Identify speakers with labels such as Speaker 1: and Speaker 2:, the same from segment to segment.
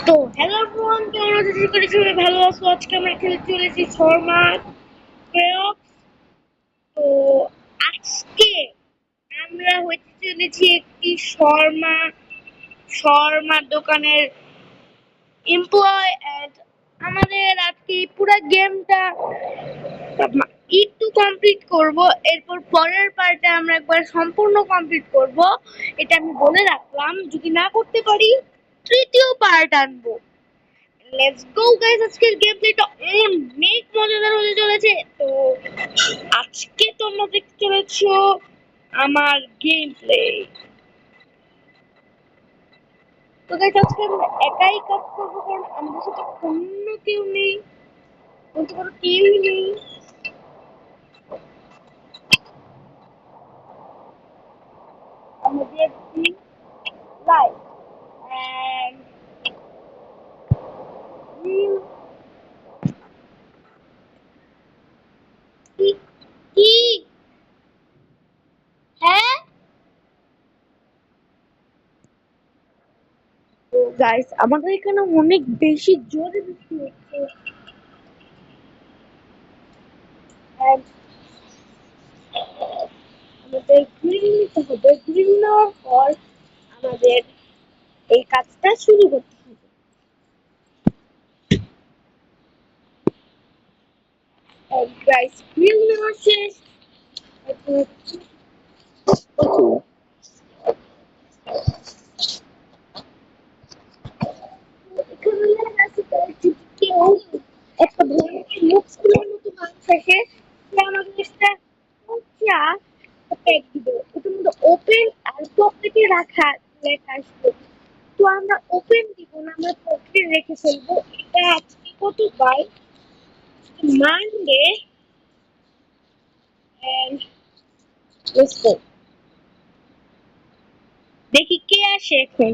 Speaker 1: তো hello everyone, কেমন আছো? আশা করি সবাই ভালো আছো। আজকে আমরা খেলতে চলেছি শর্মা ক্রেয়ক্স। তো আজকে আমরা হইতে চলেছি একটি শর্মার দোকানের এমপ্লয় এন্ড আমাদের আজকে এই পুরো গেমটা একটু কমপ্লিট করব। এরপর পরের পার্টে আমরা একবার সম্পূর্ণ কমপ্লিট করব। এটা আমি বলে রাখলাম, যদি না করতে পারি তৃতীয় পার্ট আনবো। লেটস গো গাইস, আজকের গেম প্লেটা অনেক মজাদার হতে চলেছে। তো আজকে তোমরা দেখতে চলেছো আমার গেম প্লে। তো গাইস, আজকে আমরা একাই কাজ করবো, কারণ আমাদের সাথে অন্য কেউ নেই, বলতে পারো কেউই নেই। আমাদের লাইফ এন্ড কি কি হ্যাঁ। তো গাইস, আমাদের এখানে অনেক বেশি জোরে বৃষ্টি হচ্ছে। And আমাদের গ্রিল নিতে হবে, গ্রিল নেওয়ার পর আমাদের এই কাজটা শুরু করতে হবে। গাইস, গ্রিল নেওয়া শেষ। এখন এখানে লেখা আছে যদি কেউ একটা ভয়ঙ্কর মুখ খুলার মতো মানুষ থাকে, সে আমাদের একটা পচা প্যাক দিবে। ওটার মধ্যে ওপেন আর পকেটে রাখা লেখা আসবে। তো আমরা ওপেন দিব না, আমরা পকেটে রেখে ফেলবো। এটা আজকে কত বার মানডে এন্ড লেটস গো। দেখি কে আসে এখন।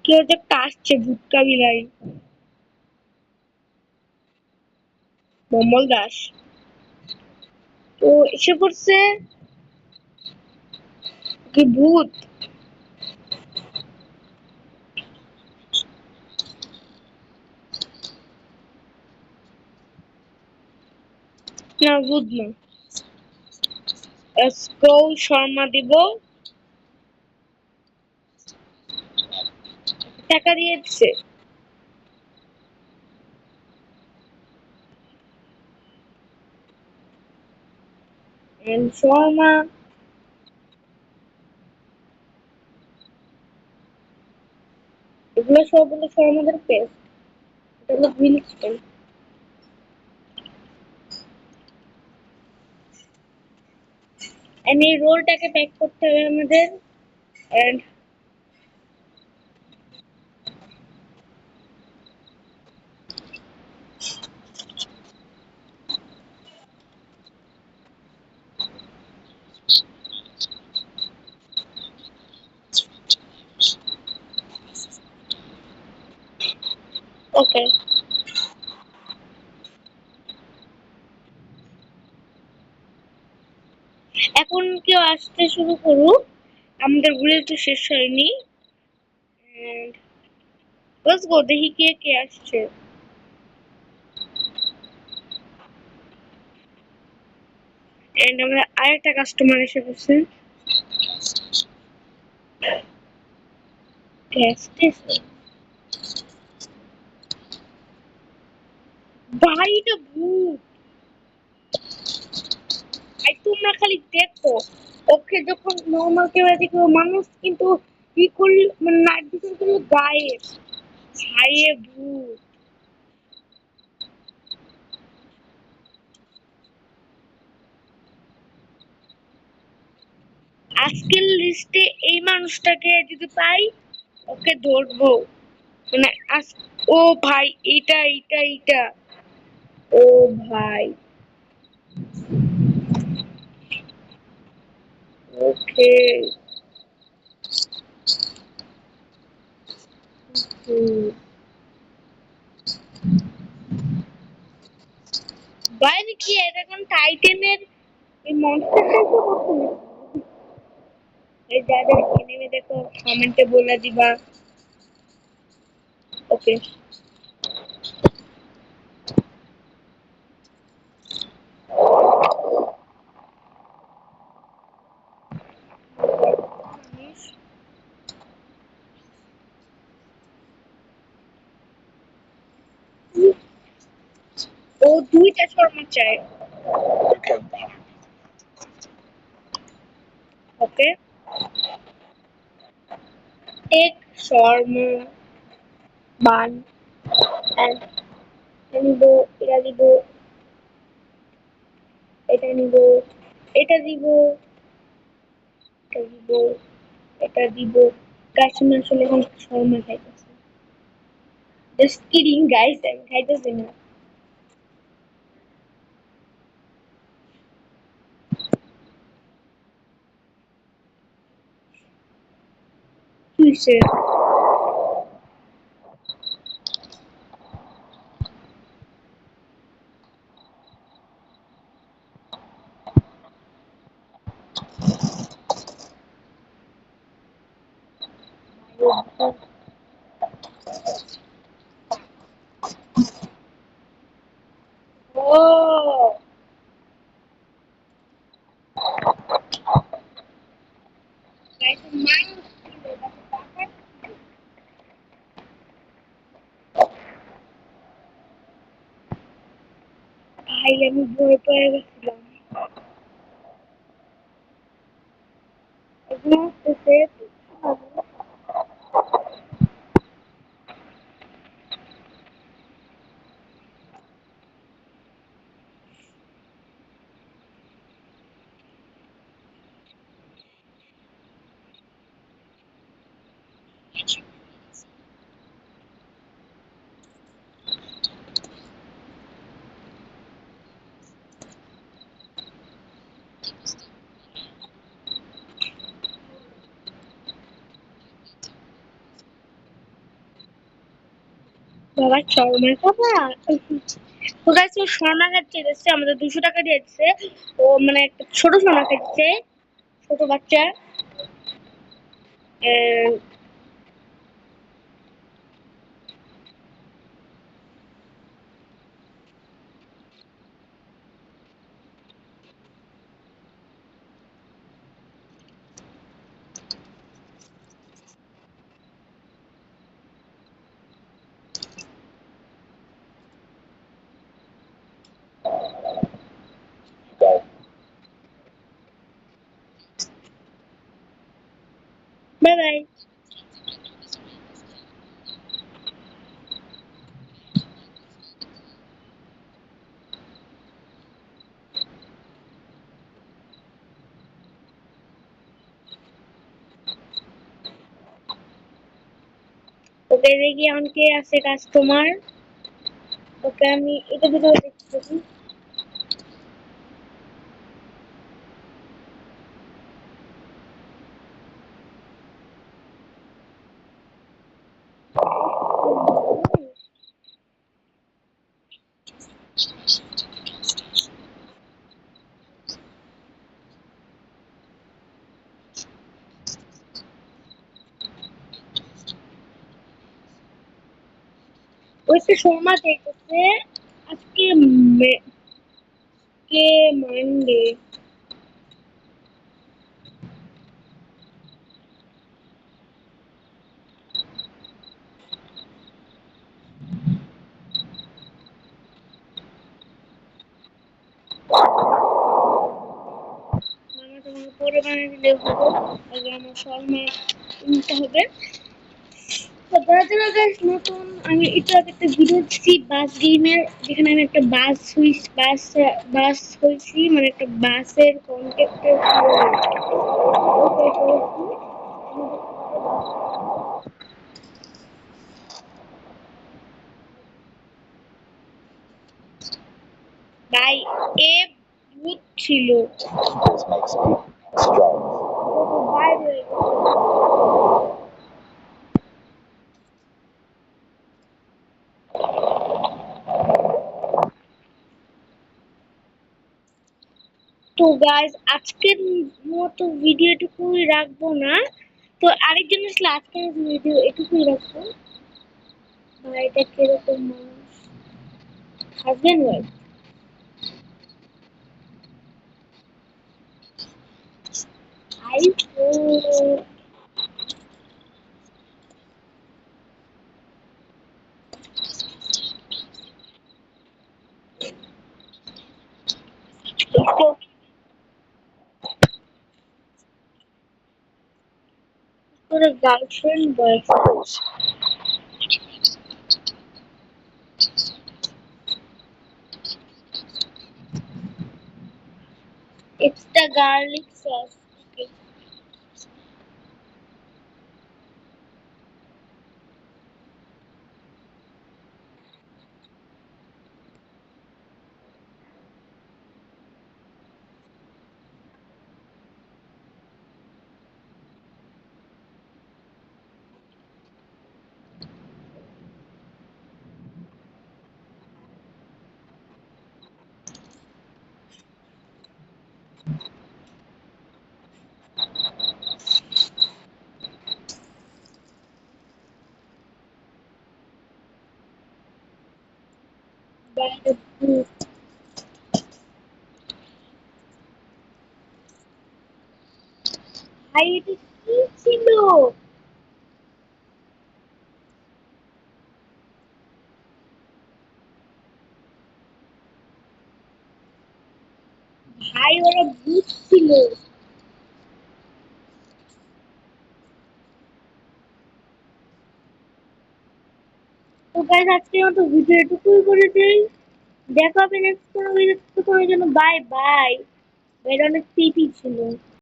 Speaker 1: কেউ যে আসছে, ভুট্টা বিলাই, মঙ্গল দাস। তো এসে পড়ছে কি ভূত? না, ভূত না। লেটস গো, শর্মা দিব। টাকা দিয়ে দিচ্ছে। And শর্মা, এগুলো সব হলো শর্মাদের পেস্ট। এটা হলো গ্রিল চিকেন। এন্ড এই রোলটাকে প্যাক করতে হবে আমাদের। এন্ড ওকে, এখন কেউ আসতে শুরু করুক, আমাদের গ্রিল তো শেষ হয়নি। এন্ড লেটস গো, দেখি কে কে আসছে। এন্ড আমরা আরেকটা কাস্টমার এসে পড়ছে। Gas station. ভাই, এটা ভূত। ভাই, তোমরা খালি দেখো, ওকে যখন নর্মাল ক্যামেরা থেকে মানুষ, কিন্তু ই করলে মানে নাইট ভিশন করলে গায়েব। ছায়ে ভূত। আজকের লিস্টে এই মানুষটাকে যদি পাই, ওকে ধরবো। মানে ও ভাই, এইটা এইটা এইটা। ও ভাই, ওকে। বাইরে কি এটা কোন টাইটেনের এই মনস্টার টাইপের করতে? এই যাদের এনিমে দেখো কমেন্টে বলে দিবা। ওকে। ও দুইটা শর্মা চাই। ওকে, এক শর্মা বান and নিব, এটা দিব, এটা নিব, এটা দিব, এটা দিব, এটা দিব। গাছ আমি আসলে এখন শর্মা খাইতেছি। জাস্ট কিডিং গাইস, আমি খাইতেছি না। কি হইছে? ও গাইস, মাইন্ড ভাই, আমি ভয় পেয়ে গেছিলাম। এগুলো আসতেছে। বাবা শর্মা খাবা? তো গাইস, ও শর্মা খাচ্ছে দিচ্ছে, আমাদের 200 টাকা দিয়েছে। ও মানে একটা ছোট শর্মা খাচ্ছে, ছোট বাচ্চা। আহ, বাই বাই। ওকে, দেখি এখন কে আছে কাস্টমার। ওকে, আমি এটা ভিতরে দেখতেছি। ওই তো শর্মা দেখতেছে। আজকে কে মানডে। মামা তোমাকে পরে বানিয়ে দিলে হবে। আগে আমার শর্মা নিতে হবে। তো যারা যারা guys নতুন, আমি একটু আগে একটা ভিডিও দেখছি বাস গেমের, যেখানে আমি একটা বাস হয়েছি, মানে একটা বাসের কন্ট্রাক্টর ভাই। এ ভূত ছিল। ও তো বাইরে হয়ে গেছে। তো গাইস আজকের মতো ভিডিও এটুকুই রাখবো না। তো আরেকজন আসলে আজকের ভিডিও এটুকুই রাখবো। ভাই এটা কিরকম মানুষ, হাজবেন্ড ওয়াইফ। আইফোন তোর girlfriend boyfriend. It's the garlic sauce. Okay. By the book. ভাই এটা কি ছিল? ভাই ওরা ভূত ছিল। তো গাইস আজকের মতো ভিডিও এটুকুই করে দেই। দেখা হবে নেক্সট কোনো ভিডিওতে, তোমার জন্য বাই বাই। এটা অনেক স্মৃতি ছিল।